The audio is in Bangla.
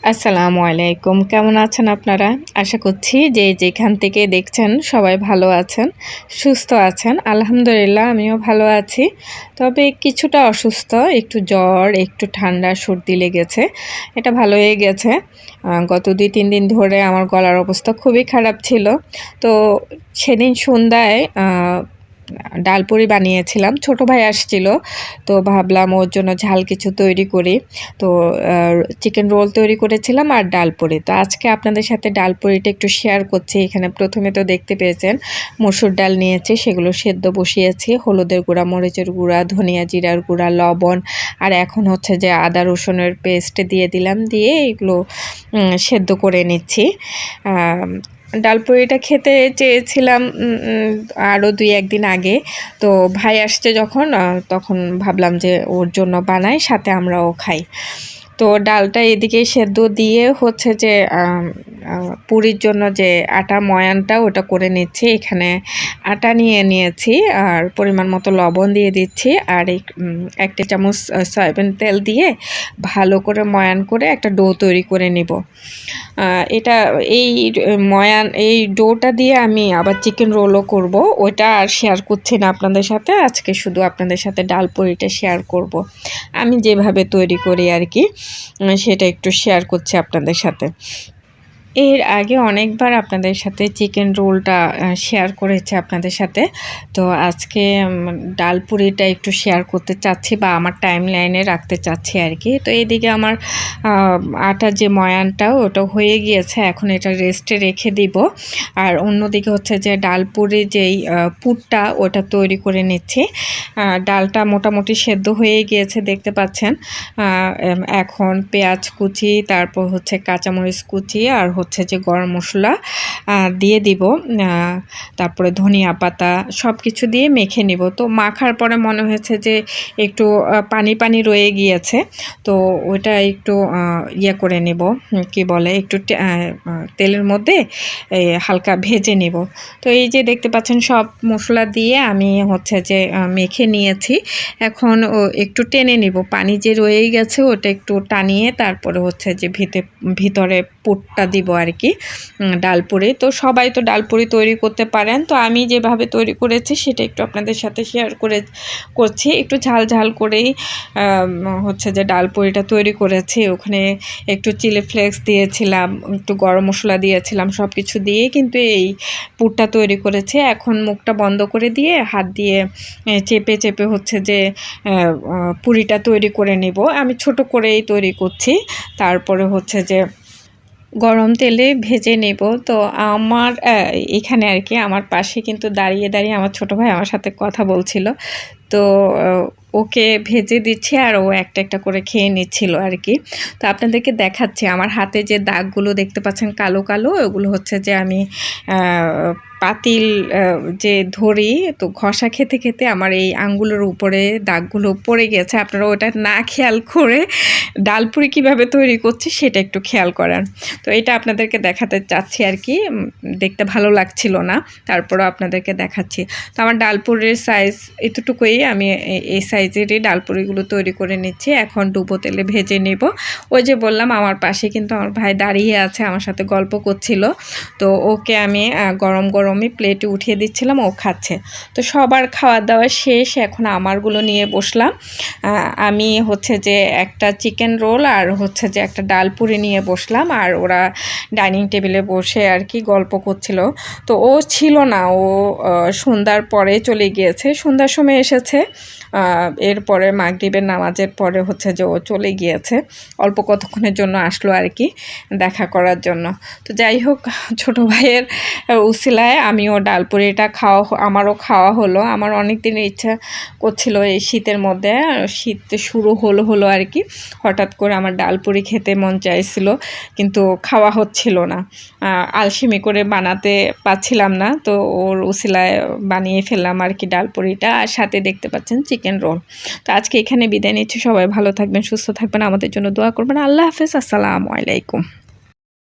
আসসালামু আলাইকুম। কেমন আছেন আপনারা? আশা করছি যে যেখান থেকে দেখছেন সবাই ভালো আছেন, সুস্থ আছেন। আলহামদুলিল্লাহ আমিও ভালো আছি। তবে কিছুটা অসুস্থ, একটু জ্বর, একটু ঠান্ডা, সর্দি লেগেছে। এটা ভালো হয়ে গেছে। গত ২-৩ দিন ধরে আমার গলার অবস্থা খুবই খারাপ ছিল। তো সেদিন সন্ধ্যায় ডালপুরি বানিয়েছিলাম। ছোট ভাই আসছিল। তো ভাবলাম ওর জন্য ঝাল কিছু তৈরি করি। তো চিকেন রোল তৈরি করেছিলাম আর ডালপুরি। তো আজকে আপনাদের সাথে ডালপুরিটা একটু শেয়ার করছি। এখানে প্রথমে তো দেখতে পেয়েছেন মসুর ডাল নিয়েছি, সেগুলো সেদ্ধ বসিয়েছি। হলুদের গুঁড়া, মরিচের গুঁড়া, ধনিয়া জিরার গুঁড়া, লবণ আর এখন হচ্ছে যে আদা রসুনের পেস্ট দিয়ে দিলাম। দিয়ে এগুলো সেদ্ধ করে নিচ্ছি। ডালপুরিটা খেতে চেয়েছিলাম আরও ২-১ দিন আগে। তো ভাই আসছে যখন তখন ভাবলাম যে ওর জন্য বানাই, সাথে আমরাও খাই। তো ডালটা এদিকে সেদ্ধ দিয়ে হচ্ছে যে পুরির জন্য যে আটা ময়ানটা ওটা করে নিচ্ছি। এখানে আটা নিয়ে নিয়েছি আর পরিমাণ মতো লবণ দিয়ে দিচ্ছি আর ১ চামচ সয়াবিন তেল দিয়ে ভালো করে ময়ান করে একটা ডো তৈরি করে নিব। এটা এই ডোটা দিয়ে আমি আবার চিকেন রোলও করব। ওইটা আর শেয়ার করছি না আপনাদের সাথে। আজকে শুধু আপনাদের সাথে ডালপুরিটা শেয়ার করব। আমি যেভাবে তৈরি করি আর কি, সেটা একটু শেয়ার করছি আপনাদের সাথে। এর আগে অনেকবার আপনাদের সাথে চিকেন রোলটা শেয়ার করেছি আপনাদের সাথে। তো আজকে ডালপুরিটা একটু শেয়ার করতে চাচ্ছি বা আমার টাইমলাইনে রাখতে চাচ্ছি আর কি। তো এইদিকে আমার আটার যে ময়ানটা ওটা হয়ে গিয়েছে, এখন এটা রেস্টে রেখে দিব। আর অন্যদিকে হচ্ছে যে ডালপুরি যেই পুরটা ওটা তৈরি করে নিচ্ছি। ডালটা মোটামুটি সেদ্ধ হয়ে গিয়েছে দেখতে পাচ্ছেন। এখন পেঁয়াজ কুচি, তারপর হচ্ছে কাঁচামরিচ কুচি আর হচ্ছে যে গরম মশলা দিয়ে দিব। তারপরে ধনিয়া পাতা সব কিছু দিয়ে মেখে নিব। তো মাখার পরে মনে হয়েছে যে একটু পানি পানি রয়ে গিয়েছে। তো ওইটা একটু করে নেব, কি বলে, একটু তেলের মধ্যে হালকা ভেজে নেব। তো এই যে দেখতে পাচ্ছেন সব মশলা দিয়ে আমি হচ্ছে যে মেখে নিয়েছি। এখন একটু টেনে নিব, পানি যে রয়েই গেছে ওটা একটু টানিয়ে তারপরে হচ্ছে যে ভিতরে পুরটা দিব আর কি, ডালপুরি। তো সবাই তো ডালপুরি তৈরি করতে পারেন, তো আমি যেভাবে তৈরি করেছি সেটা একটু আপনাদের সাথে শেয়ার করছি। একটু ঝাল ঝাল করেই হচ্ছে যে ডালপুরিটা তৈরি করেছি। ওখানে একটু চিলি ফ্লেক্স দিয়েছিলাম, একটু গরম মশলা দিয়েছিলাম, সব কিছু দিয়ে কিন্তু এই পুরটা তৈরি করেছি। এখন মুখটা বন্ধ করে দিয়ে হাত দিয়ে চেপে চেপে হচ্ছে যে পুরিটা তৈরি করে নেব। আমি ছোট করেই তৈরি করছি। তারপরে হচ্ছে যে গরম তেলে ভেজে নেব। তো আমার এখানে আর কি আমার পাশে কিন্তু দাঁড়িয়ে দাঁড়িয়ে আমার ছোট ভাই আমার সাথে কথা বলছিল। তো ওকে ভেজে দিচ্ছি আর ও একটা একটা করে খেয়ে নিচ্ছিল আর কি। তো আপনাদেরকে দেখাচ্ছি আমার হাতে যে দাগগুলো দেখতে পাচ্ছেন কালো কালো, ওগুলো হচ্ছে যে আমি পাতিল যে ধরি, তো ঘষা খেতে খেতে আমার এই আঙ্গুলের উপরে দাগগুলো পড়ে গেছে। আপনারা ওটা না খেয়াল করে ডালপুরি কীভাবে তৈরি করছি সেটা একটু খেয়াল করেন। তো এটা আপনাদেরকে দেখাতে চাচ্ছি আর কি, দেখতে ভালো লাগছিল না, তারপরও আপনাদেরকে দেখাচ্ছি। তো আমার ডালপুরির সাইজ এতটুকুই, আমি এই সাইজেরই ডালপুরিগুলো তৈরি করে নিচ্ছি। এখন ডুবো তেলে ভেজে নেব। ওই যে বললাম আমার পাশে কিন্তু আমার ভাই দাঁড়িয়ে আছে, আমার সাথে গল্প করছিল। তো ওকে আমি গরম গরমই প্লেটে উঠিয়ে দিচ্ছিলাম, ও খাচ্ছে। তো সবার খাওয়া দাওয়া শেষ, এখন আমারগুলো নিয়ে বসলাম। আমি হচ্ছে যে একটা চিকেন রোল আর হচ্ছে যে একটা ডালপুরি নিয়ে বসলাম, আর ওরা ডাইনিং টেবিলে বসে আর কি গল্প করছিল। তো ও ছিল না, ও সন্ধ্যার পরে চলে গিয়েছে, সন্ধ্যার সময় এসেছে। এরপরে মাগরিবের নামাজের পরে হচ্ছে যে ও চলে গিয়েছে, অল্প কতক্ষণের জন্য আসলো আর কি দেখা করার জন্য। তো যাই হোক, ছোটো ভাইয়ের উসিলায় আমিও ডালপুরিটা আমারও খাওয়া হলো। আমার অনেক দিনের ইচ্ছা করছিল এই শীতের মধ্যে, শীত শুরু হলো আর কি, হঠাৎ করে আমার ডালপুরি খেতে মন চাইছিল, কিন্তু খাওয়া হচ্ছিল না, আলসেমি করে বানাতে পারছিলাম না। তো ওর উসিলায় বানিয়ে ফেললাম আর কি ডালপুরিটা, আর সাথে দেখতে পাচ্ছেন চিকেন রোল। তো আজকে এখানে বিদায় নিচ্ছি। সবাই ভালো থাকবেন, সুস্থ থাকবেন, আমাদের জন্য দোয়া করবেন। আল্লাহ হাফেজ, আসসালামু আলাইকুম।